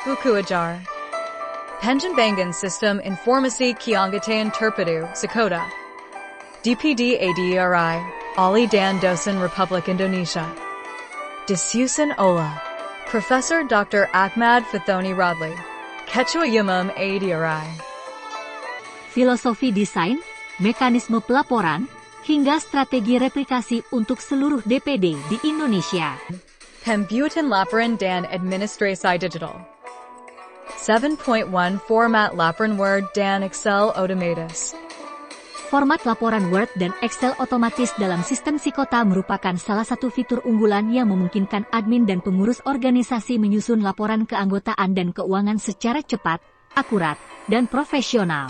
Buku Ajar. Pengembangan Sistem Informasi Keanggotaan Terpadu Sekota. DPD ADRI, Ali dan Dosen Republik Indonesia. Disusun Ola. Profesor Dr. Ahmad Fathoni Radli. Ketua Umum ADRI. Filosofi desain, mekanisme pelaporan, hingga strategi replikasi untuk seluruh DPD di Indonesia. Pembuatan laporan dan administrasi digital. 7.1 Format laporan Word dan Excel otomatis. Format laporan Word dan Excel otomatis dalam sistem Sikota merupakan salah satu fitur unggulan yang memungkinkan admin dan pengurus organisasi menyusun laporan keanggotaan dan keuangan secara cepat, akurat, dan profesional.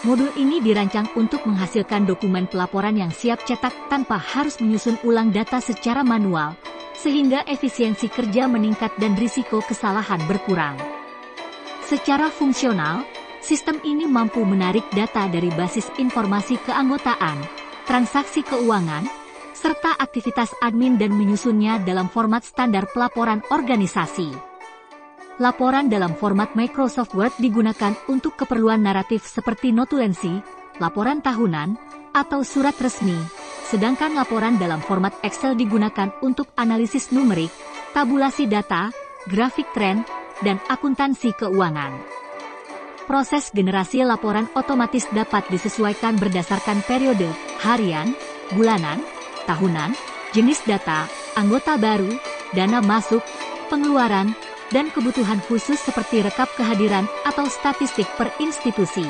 Modul ini dirancang untuk menghasilkan dokumen pelaporan yang siap cetak tanpa harus menyusun ulang data secara manual, sehingga efisiensi kerja meningkat dan risiko kesalahan berkurang. Secara fungsional, sistem ini mampu menarik data dari basis informasi keanggotaan, transaksi keuangan, serta aktivitas admin dan menyusunnya dalam format standar pelaporan organisasi. Laporan dalam format Microsoft Word digunakan untuk keperluan naratif seperti notulensi, laporan tahunan, atau surat resmi, sedangkan laporan dalam format Excel digunakan untuk analisis numerik, tabulasi data, grafik tren, dan akuntansi keuangan. Proses generasi laporan otomatis dapat disesuaikan berdasarkan periode, harian, bulanan, tahunan, jenis data, anggota baru, dana masuk, pengeluaran, dan kebutuhan khusus seperti rekap kehadiran atau statistik per institusi.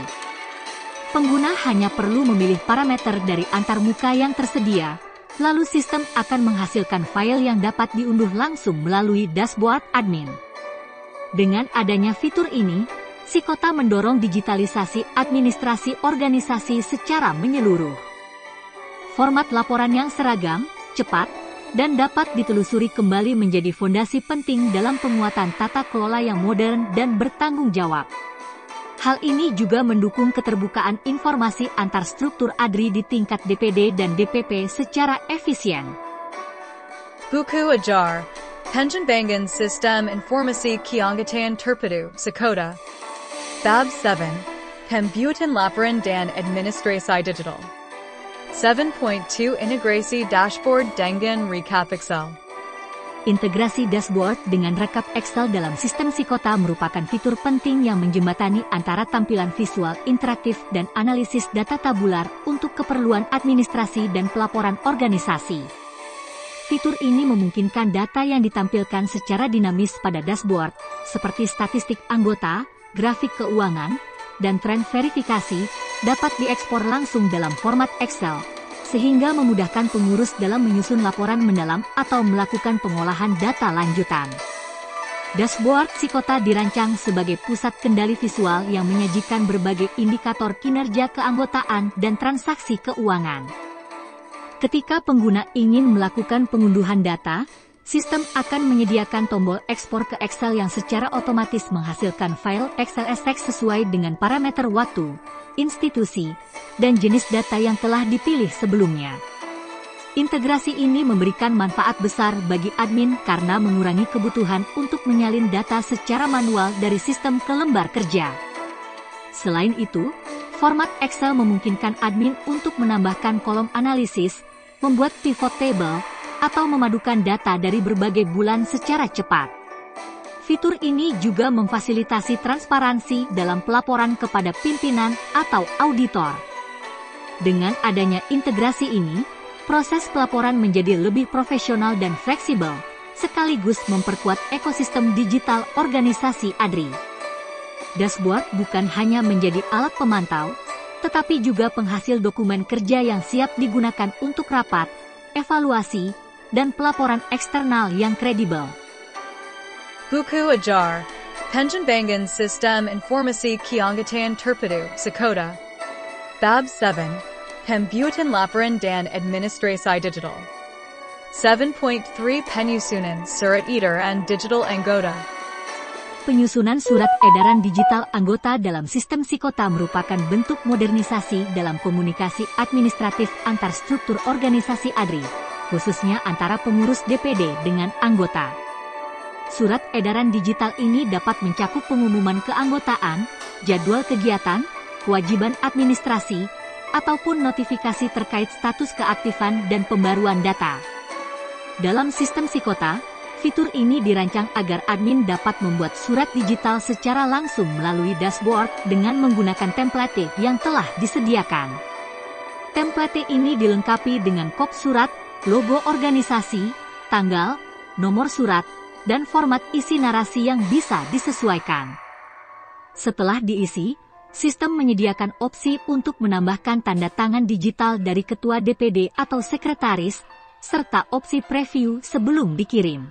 Pengguna hanya perlu memilih parameter dari antarmuka yang tersedia, lalu sistem akan menghasilkan file yang dapat diunduh langsung melalui dashboard admin. Dengan adanya fitur ini, Sikota mendorong digitalisasi administrasi organisasi secara menyeluruh. Format laporan yang seragam, cepat, dan dapat ditelusuri kembali menjadi fondasi penting dalam penguatan tata kelola yang modern dan bertanggung jawab. Hal ini juga mendukung keterbukaan informasi antar struktur ADRI di tingkat DPD dan DPP secara efisien. Buku Ajar. Pengembangan Sistem Informasi Keanggotaan Terpadu Sekota. Bab 7. Pembuatan laporan dan administrasi digital. 7.2 Integrasi dashboard dengan recap Excel. Integrasi dashboard dengan rekap Excel dalam sistem Sikota merupakan fitur penting yang menjembatani antara tampilan visual interaktif dan analisis data tabular untuk keperluan administrasi dan pelaporan organisasi. Fitur ini memungkinkan data yang ditampilkan secara dinamis pada dashboard, seperti statistik anggota, grafik keuangan, dan tren verifikasi, dapat diekspor langsung dalam format Excel, sehingga memudahkan pengurus dalam menyusun laporan mendalam atau melakukan pengolahan data lanjutan. Dashboard Sikota dirancang sebagai pusat kendali visual yang menyajikan berbagai indikator kinerja keanggotaan dan transaksi keuangan. Ketika pengguna ingin melakukan pengunduhan data, sistem akan menyediakan tombol ekspor ke Excel yang secara otomatis menghasilkan file XLSX sesuai dengan parameter waktu, institusi, dan jenis data yang telah dipilih sebelumnya. Integrasi ini memberikan manfaat besar bagi admin karena mengurangi kebutuhan untuk menyalin data secara manual dari sistem ke lembar kerja. Selain itu, format Excel memungkinkan admin untuk menambahkan kolom analisis, membuat pivot table, atau memadukan data dari berbagai bulan secara cepat. Fitur ini juga memfasilitasi transparansi dalam pelaporan kepada pimpinan atau auditor. Dengan adanya integrasi ini, proses pelaporan menjadi lebih profesional dan fleksibel, sekaligus memperkuat ekosistem digital organisasi ADRI. Dashboard bukan hanya menjadi alat pemantau, tetapi juga penghasil dokumen kerja yang siap digunakan untuk rapat, evaluasi, dan pelaporan eksternal yang kredibel. Buku Ajar. Pengembangan Sistem Informasi Keanggotaan Terpadu Sekota. Bab 7. Pembuatan laporan dan administrasi digital. 7.3 Penyusunan surat edaran digital anggota. Penyusunan surat edaran digital anggota dalam sistem Sikota merupakan bentuk modernisasi dalam komunikasi administratif antar struktur organisasi ADRI, khususnya antara pengurus DPD dengan anggota. Surat edaran digital ini dapat mencakup pengumuman keanggotaan, jadwal kegiatan, kewajiban administrasi, ataupun notifikasi terkait status keaktifan dan pembaruan data. Dalam sistem Sikota, fitur ini dirancang agar admin dapat membuat surat digital secara langsung melalui dashboard dengan menggunakan template yang telah disediakan. Template ini dilengkapi dengan kop surat, logo organisasi, tanggal, nomor surat, dan format isi narasi yang bisa disesuaikan. Setelah diisi, sistem menyediakan opsi untuk menambahkan tanda tangan digital dari ketua DPD atau sekretaris, serta opsi preview sebelum dikirim.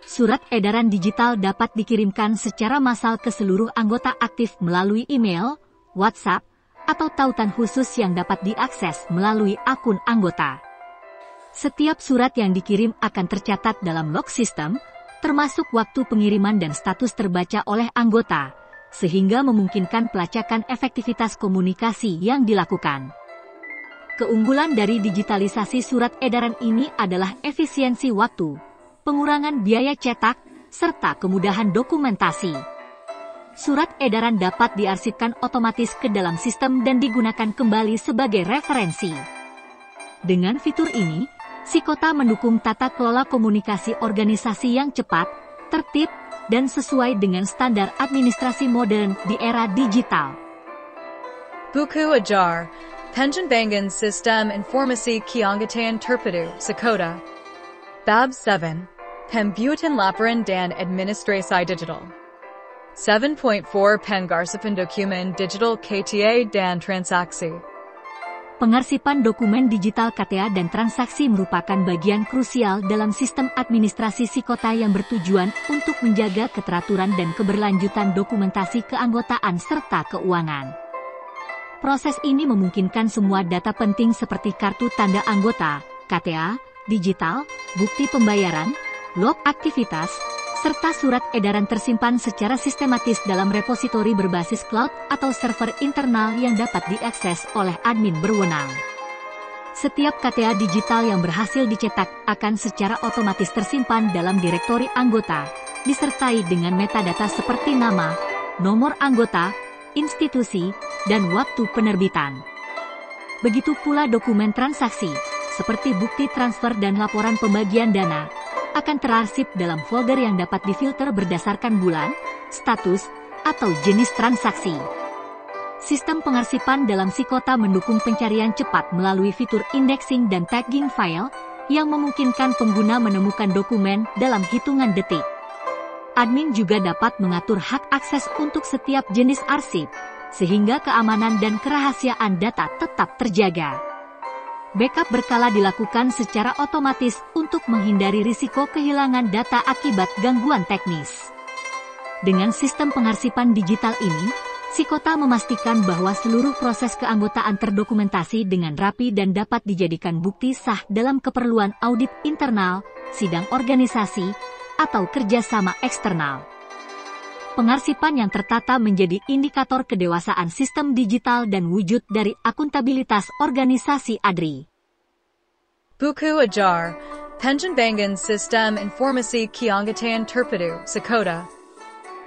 Surat edaran digital dapat dikirimkan secara massal ke seluruh anggota aktif melalui email, WhatsApp, atau tautan khusus yang dapat diakses melalui akun anggota. Setiap surat yang dikirim akan tercatat dalam log sistem, termasuk waktu pengiriman dan status terbaca oleh anggota, sehingga memungkinkan pelacakan efektivitas komunikasi yang dilakukan. Keunggulan dari digitalisasi surat edaran ini adalah efisiensi waktu, pengurangan biaya cetak, serta kemudahan dokumentasi. Surat edaran dapat diarsipkan otomatis ke dalam sistem dan digunakan kembali sebagai referensi. Dengan fitur ini, Sikota mendukung tata kelola komunikasi organisasi yang cepat, tertib, dan sesuai dengan standar administrasi modern di era digital. Buku Ajar, Pengembangan Sistem Informasi Keanggotaan Terpadu, Sikota. Bab 7, Pembuatan Laporan dan Administrasi Digital. 7.4 Pengarsipan Dokumen Digital KTA dan Transaksi. Pengarsipan dokumen digital KTA dan transaksi merupakan bagian krusial dalam sistem administrasi Sikota yang bertujuan untuk menjaga keteraturan dan keberlanjutan dokumentasi keanggotaan serta keuangan. Proses ini memungkinkan semua data penting seperti kartu tanda anggota, KTA, digital, bukti pembayaran, log aktivitas, serta surat edaran tersimpan secara sistematis dalam repositori berbasis cloud atau server internal yang dapat diakses oleh admin berwenang. Setiap KTA digital yang berhasil dicetak akan secara otomatis tersimpan dalam direktori anggota, disertai dengan metadata seperti nama, nomor anggota, institusi, dan waktu penerbitan. Begitu pula dokumen transaksi, seperti bukti transfer dan laporan pembagian dana, akan terarsip dalam folder yang dapat difilter berdasarkan bulan, status, atau jenis transaksi. Sistem pengarsipan dalam Sikota mendukung pencarian cepat melalui fitur indexing dan tagging file, yang memungkinkan pengguna menemukan dokumen dalam hitungan detik. Admin juga dapat mengatur hak akses untuk setiap jenis arsip, sehingga keamanan dan kerahasiaan data tetap terjaga. Backup berkala dilakukan secara otomatis untuk menghindari risiko kehilangan data akibat gangguan teknis. Dengan sistem pengarsipan digital ini, Sikota memastikan bahwa seluruh proses keanggotaan terdokumentasi dengan rapi dan dapat dijadikan bukti sah dalam keperluan audit internal, sidang organisasi, atau kerjasama eksternal. Pengarsipan yang tertata menjadi indikator kedewasaan sistem digital dan wujud dari akuntabilitas organisasi ADRI. Buku Ajar, Pengembangan Sistem Informasi Keanggotaan Terpadu, Sikota.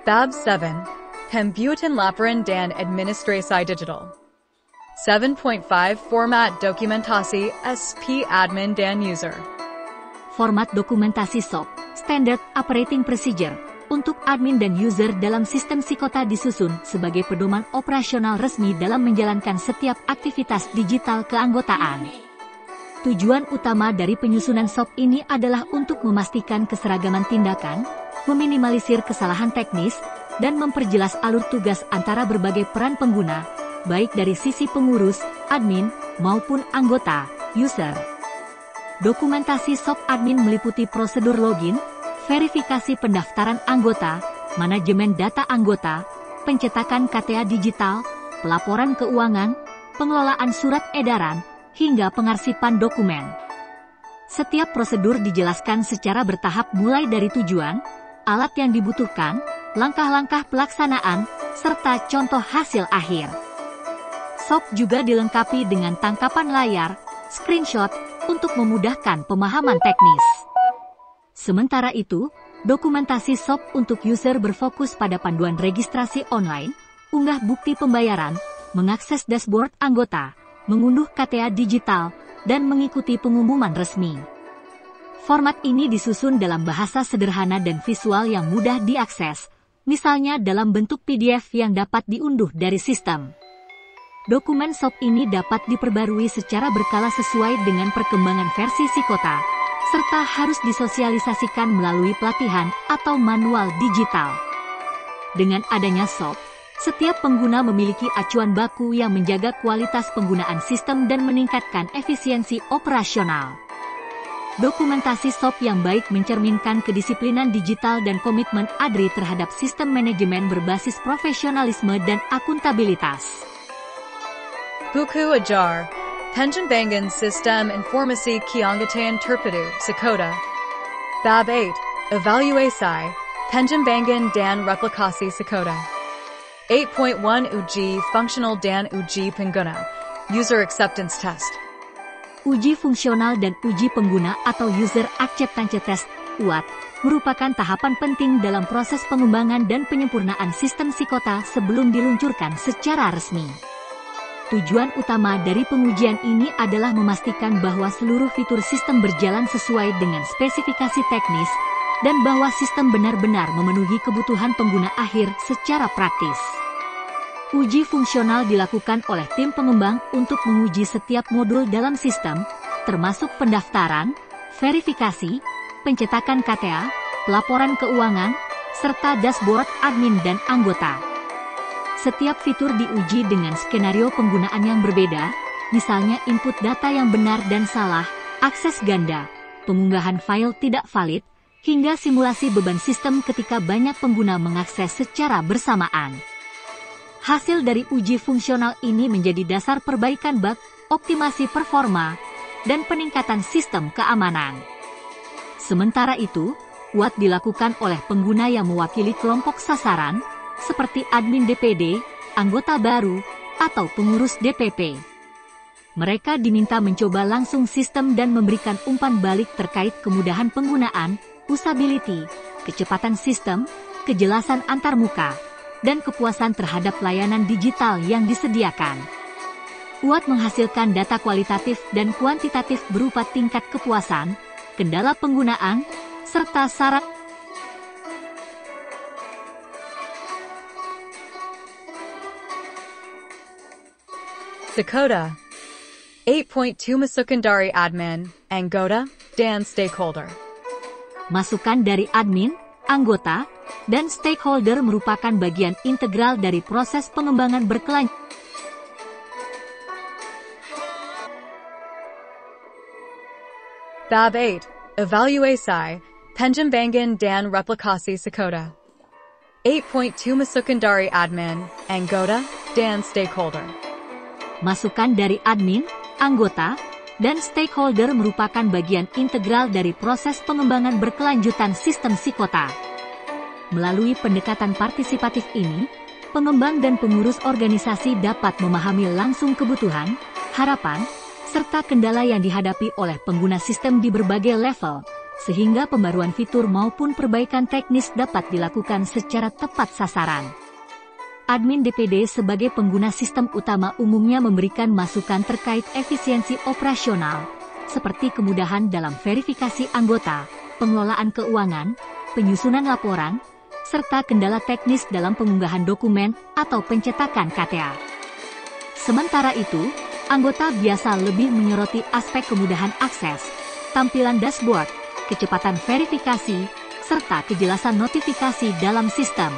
Bab 7, Pembuatan Laporan dan Administrasi Digital. 7.5 Format Dokumentasi SP Admin dan User. Format dokumentasi SOP, Standard Operating Procedure, untuk admin dan user dalam sistem Sikota disusun sebagai pedoman operasional resmi dalam menjalankan setiap aktivitas digital keanggotaan. Tujuan utama dari penyusunan SOP ini adalah untuk memastikan keseragaman tindakan, meminimalisir kesalahan teknis, dan memperjelas alur tugas antara berbagai peran pengguna, baik dari sisi pengurus, admin, maupun anggota, user. Dokumentasi SOP admin meliputi prosedur login, verifikasi pendaftaran anggota, manajemen data anggota, pencetakan KTA digital, pelaporan keuangan, pengelolaan surat edaran, hingga pengarsipan dokumen. Setiap prosedur dijelaskan secara bertahap mulai dari tujuan, alat yang dibutuhkan, langkah-langkah pelaksanaan, serta contoh hasil akhir. SOP juga dilengkapi dengan tangkapan layar, screenshot, untuk memudahkan pemahaman teknis. Sementara itu, Dokumentasi SOP untuk user berfokus pada panduan registrasi online, unggah bukti pembayaran, mengakses dashboard anggota, mengunduh KTA digital, dan mengikuti pengumuman resmi. Format ini disusun dalam bahasa sederhana dan visual yang mudah diakses, misalnya dalam bentuk PDF yang dapat diunduh dari sistem. Dokumen SOP ini dapat diperbarui secara berkala sesuai dengan perkembangan versi Sikota, serta harus disosialisasikan melalui pelatihan atau manual digital. Dengan adanya SOP, setiap pengguna memiliki acuan baku yang menjaga kualitas penggunaan sistem dan meningkatkan efisiensi operasional. Dokumentasi SOP yang baik mencerminkan kedisiplinan digital dan komitmen ADRI terhadap sistem manajemen berbasis profesionalisme dan akuntabilitas. Buku Ajar, Pengembangan Sistem Informasi Keanggotaan Terpadu, Sikota. Bab 8, Evaluasi, Pengembangan dan Replikasi Sikota. 8.1 Uji Fungsional dan Uji Pengguna, User Acceptance Test. Uji fungsional dan uji pengguna atau User Acceptance Test, UAT, merupakan tahapan penting dalam proses pengembangan dan penyempurnaan sistem Sikota sebelum diluncurkan secara resmi. Tujuan utama dari pengujian ini adalah memastikan bahwa seluruh fitur sistem berjalan sesuai dengan spesifikasi teknis, dan bahwa sistem benar-benar memenuhi kebutuhan pengguna akhir secara praktis. Uji fungsional dilakukan oleh tim pengembang untuk menguji setiap modul dalam sistem, termasuk pendaftaran, verifikasi, pencetakan KTA, pelaporan keuangan, serta dashboard admin dan anggota. Setiap fitur diuji dengan skenario penggunaan yang berbeda, misalnya input data yang benar dan salah, akses ganda, pengunggahan file tidak valid, hingga simulasi beban sistem ketika banyak pengguna mengakses secara bersamaan. Hasil dari uji fungsional ini menjadi dasar perbaikan bug, optimasi performa, dan peningkatan sistem keamanan. Sementara itu, UAT dilakukan oleh pengguna yang mewakili kelompok sasaran, seperti admin DPD, anggota baru, atau pengurus DPP. Mereka diminta mencoba langsung sistem dan memberikan umpan balik terkait kemudahan penggunaan, usability, kecepatan sistem, kejelasan antarmuka, dan kepuasan terhadap layanan digital yang disediakan. UAT menghasilkan data kualitatif dan kuantitatif berupa tingkat kepuasan, kendala penggunaan, serta syarat. Sikota. 8.2 Masukan dari Admin, Anggota, dan Stakeholder. Masukan dari admin, anggota, dan stakeholder merupakan bagian integral dari proses pengembangan berkelanjutan. Bab 8, Evaluasi, Pengembangan dan Replikasi Sikota. 8.2 Masukan dari Admin, Anggota, dan Stakeholder. Masukan dari admin, anggota, dan stakeholder merupakan bagian integral dari proses pengembangan berkelanjutan sistem Sikota. Melalui pendekatan partisipatif ini, pengembang dan pengurus organisasi dapat memahami langsung kebutuhan, harapan, serta kendala yang dihadapi oleh pengguna sistem di berbagai level, sehingga pembaruan fitur maupun perbaikan teknis dapat dilakukan secara tepat sasaran. Admin DPD sebagai pengguna sistem utama umumnya memberikan masukan terkait efisiensi operasional, seperti kemudahan dalam verifikasi anggota, pengelolaan keuangan, penyusunan laporan, serta kendala teknis dalam pengunggahan dokumen atau pencetakan KTA. Sementara itu, anggota biasa lebih menyoroti aspek kemudahan akses, tampilan dashboard, kecepatan verifikasi, serta kejelasan notifikasi dalam sistem.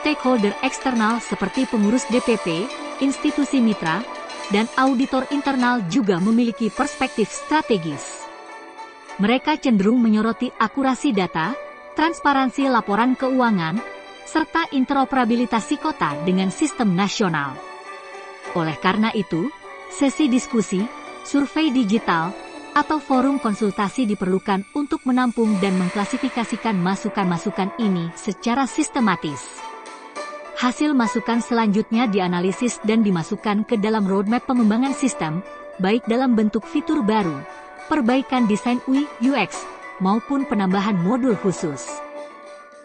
Stakeholder eksternal seperti pengurus DPP, institusi mitra, dan auditor internal juga memiliki perspektif strategis. Mereka cenderung menyoroti akurasi data, transparansi laporan keuangan, serta interoperabilitas Sikota dengan sistem nasional. Oleh karena itu, sesi diskusi, survei digital, atau forum konsultasi diperlukan untuk menampung dan mengklasifikasikan masukan-masukan ini secara sistematis. Hasil masukan selanjutnya dianalisis dan dimasukkan ke dalam roadmap pengembangan sistem, baik dalam bentuk fitur baru, perbaikan desain UI/UX, maupun penambahan modul khusus.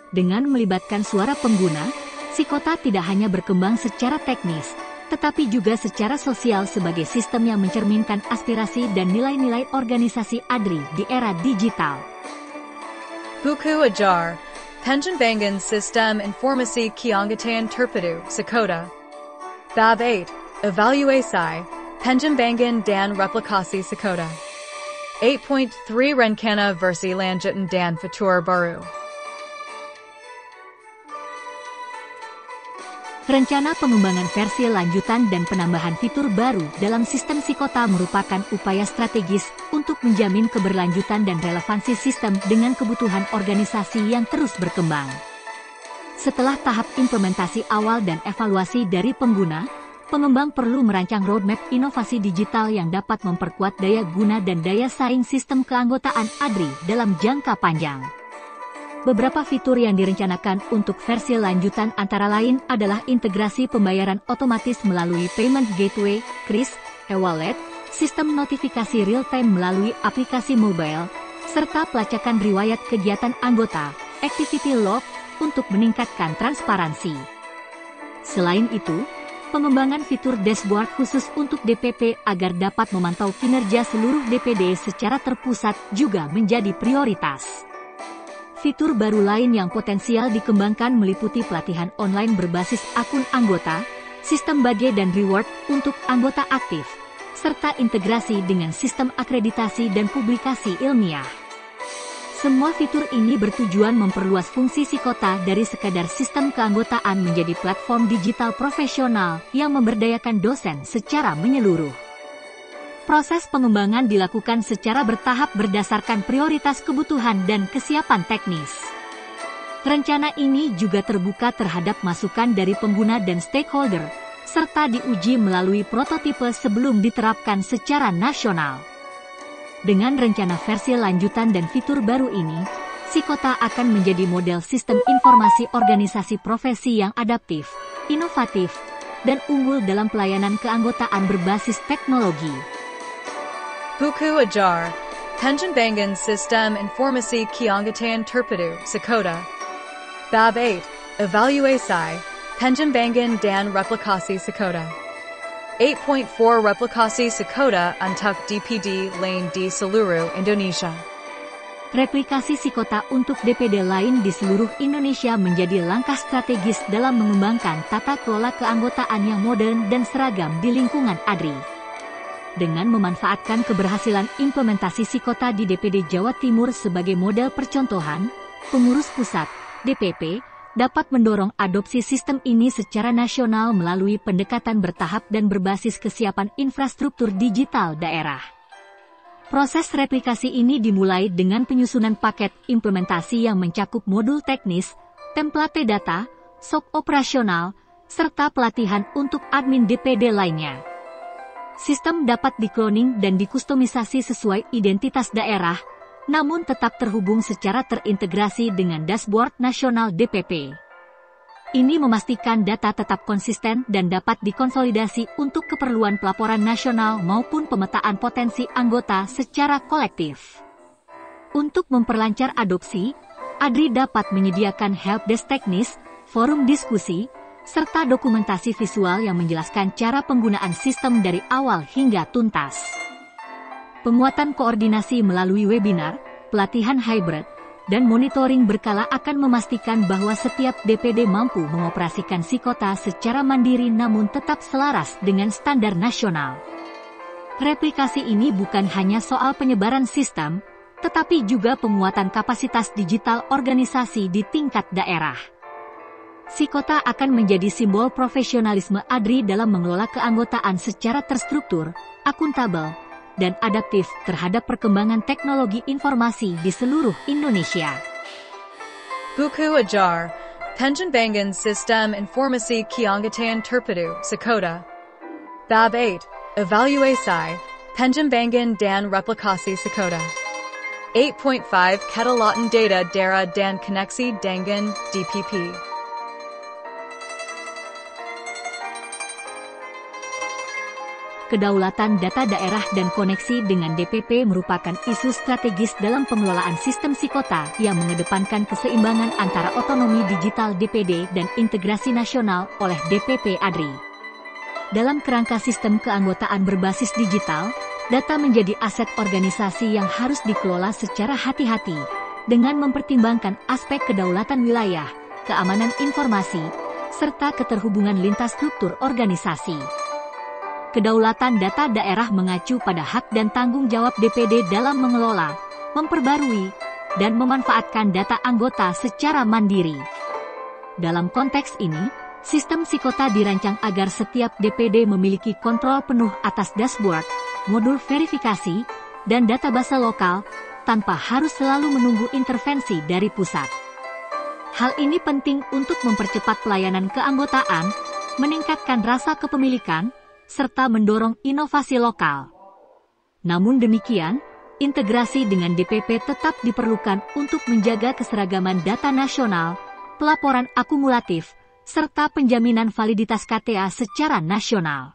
Dengan melibatkan suara pengguna, Sikota tidak hanya berkembang secara teknis, tetapi juga secara sosial sebagai sistem yang mencerminkan aspirasi dan nilai-nilai organisasi ADRI di era digital. Buku Ajar, Pengembangan Sistem Informasi Keanggotaan Terpadu, Sikota. Bab 8, Evaluasi, Pengembangan dan Replikasi Sikota. 8.3 Rencana Versi Lanjutan dan Fitur Baru. Rencana pengembangan versi lanjutan dan penambahan fitur baru dalam sistem Sikota merupakan upaya strategis untuk menjamin keberlanjutan dan relevansi sistem dengan kebutuhan organisasi yang terus berkembang. Setelah tahap implementasi awal dan evaluasi dari pengguna, pengembang perlu merancang roadmap inovasi digital yang dapat memperkuat daya guna dan daya saing sistem keanggotaan ADRI dalam jangka panjang. Beberapa fitur yang direncanakan untuk versi lanjutan antara lain adalah integrasi pembayaran otomatis melalui Payment Gateway, KRIS, e-wallet, sistem notifikasi real-time melalui aplikasi mobile, serta pelacakan riwayat kegiatan anggota, activity log, untuk meningkatkan transparansi. Selain itu, pengembangan fitur dashboard khusus untuk DPP agar dapat memantau kinerja seluruh DPD secara terpusat juga menjadi prioritas. Fitur baru lain yang potensial dikembangkan meliputi pelatihan online berbasis akun anggota, sistem badge dan reward untuk anggota aktif, serta integrasi dengan sistem akreditasi dan publikasi ilmiah. Semua fitur ini bertujuan memperluas fungsi Sikota dari sekadar sistem keanggotaan menjadi platform digital profesional yang memberdayakan dosen secara menyeluruh. Proses pengembangan dilakukan secara bertahap berdasarkan prioritas kebutuhan dan kesiapan teknis. Rencana ini juga terbuka terhadap masukan dari pengguna dan stakeholder, serta diuji melalui prototipe sebelum diterapkan secara nasional. Dengan rencana versi lanjutan dan fitur baru ini, Sikota akan menjadi model sistem informasi organisasi profesi yang adaptif, inovatif, dan unggul dalam pelayanan keanggotaan berbasis teknologi. Buku Ajar, Pengembangan Sistem Informasi Keanggotaan Terpadu, Sikota. Bab 8, Evaluasi, Pengembangan dan Replikasi Sikota. 8.4 Replikasi Sikota untuk DPD lain di seluruh Indonesia. Replikasi Sikota untuk DPD lain di seluruh Indonesia menjadi langkah strategis dalam mengembangkan tata kelola keanggotaan yang modern dan seragam di lingkungan ADRI. Dengan memanfaatkan keberhasilan implementasi Sikota di DPD Jawa Timur sebagai model percontohan, pengurus pusat, DPP, dapat mendorong adopsi sistem ini secara nasional melalui pendekatan bertahap dan berbasis kesiapan infrastruktur digital daerah. Proses replikasi ini dimulai dengan penyusunan paket implementasi yang mencakup modul teknis, template data, SOP operasional, serta pelatihan untuk admin DPD lainnya. Sistem dapat dikloning dan dikustomisasi sesuai identitas daerah, namun tetap terhubung secara terintegrasi dengan dashboard nasional DPP. Ini memastikan data tetap konsisten dan dapat dikonsolidasi untuk keperluan pelaporan nasional maupun pemetaan potensi anggota secara kolektif. Untuk memperlancar adopsi, ADRI dapat menyediakan helpdesk teknis, forum diskusi, serta dokumentasi visual yang menjelaskan cara penggunaan sistem dari awal hingga tuntas. Penguatan koordinasi melalui webinar, pelatihan hybrid, dan monitoring berkala akan memastikan bahwa setiap DPD mampu mengoperasikan Sikota secara mandiri namun tetap selaras dengan standar nasional. Replikasi ini bukan hanya soal penyebaran sistem, tetapi juga penguatan kapasitas digital organisasi di tingkat daerah. Sikota akan menjadi simbol profesionalisme ADRI dalam mengelola keanggotaan secara terstruktur, akuntabel, dan adaptif terhadap perkembangan teknologi informasi di seluruh Indonesia. Buku Ajar, Pengembangan Sistem Informasi Keanggotaan Terpadu, Sikota. Bab 8, Evaluasi, Pengembangan dan Replikasi Sikota. 8.5 Kedaulatan Data Daerah dan Koneksi dengan DPP. kedaulatan data daerah dan koneksi dengan DPP merupakan isu strategis dalam pengelolaan sistem Sikota yang mengedepankan keseimbangan antara otonomi digital DPD dan integrasi nasional oleh DPP ADRI. Dalam kerangka sistem keanggotaan berbasis digital, data menjadi aset organisasi yang harus dikelola secara hati-hati, dengan mempertimbangkan aspek kedaulatan wilayah, keamanan informasi, serta keterhubungan lintas struktur organisasi. Kedaulatan data daerah mengacu pada hak dan tanggung jawab DPD dalam mengelola, memperbarui, dan memanfaatkan data anggota secara mandiri. Dalam konteks ini, sistem Sikota dirancang agar setiap DPD memiliki kontrol penuh atas dashboard, modul verifikasi, dan database lokal, tanpa harus selalu menunggu intervensi dari pusat. Hal ini penting untuk mempercepat pelayanan keanggotaan, meningkatkan rasa kepemilikan, serta mendorong inovasi lokal. Namun demikian, integrasi dengan DPP tetap diperlukan untuk menjaga keseragaman data nasional, pelaporan akumulatif, serta penjaminan validitas KTA secara nasional.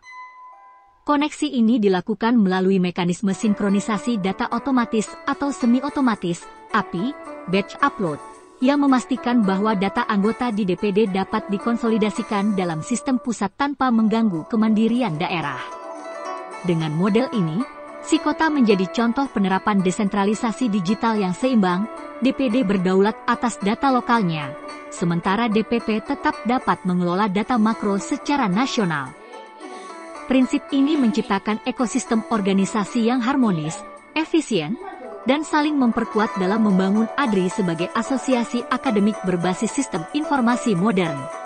Koneksi ini dilakukan melalui mekanisme sinkronisasi data otomatis atau semi-otomatis, API, batch upload, yang memastikan bahwa data anggota di DPD dapat dikonsolidasikan dalam sistem pusat tanpa mengganggu kemandirian daerah. Dengan model ini, Sikota menjadi contoh penerapan desentralisasi digital yang seimbang, DPD berdaulat atas data lokalnya, sementara DPP tetap dapat mengelola data makro secara nasional. Prinsip ini menciptakan ekosistem organisasi yang harmonis, efisien, dan saling memperkuat dalam membangun ADRI sebagai asosiasi akademik berbasis sistem informasi modern.